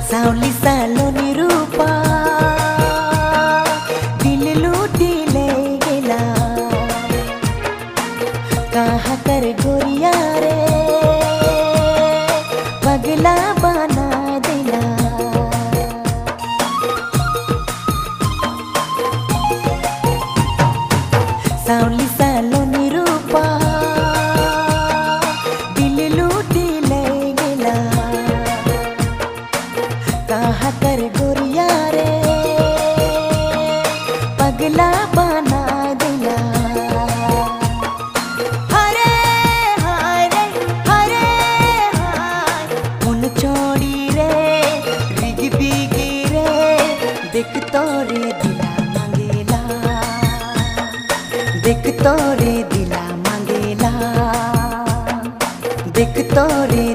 सावली सालोनी रूपा दिल लूटी ले गेला कहाँ कर गोरिया रे पगला बना दिला। सावली सालोनी रूपा दिल लूटी ले गेला कहाँ कर गोरिया रे पगला बना दिला। हरे हरे हरे हाय उन छोड़ी रे रिग बिगी रे देख तोरे दिला मांगेला देख तोरे दिला मांगेला देख तोरे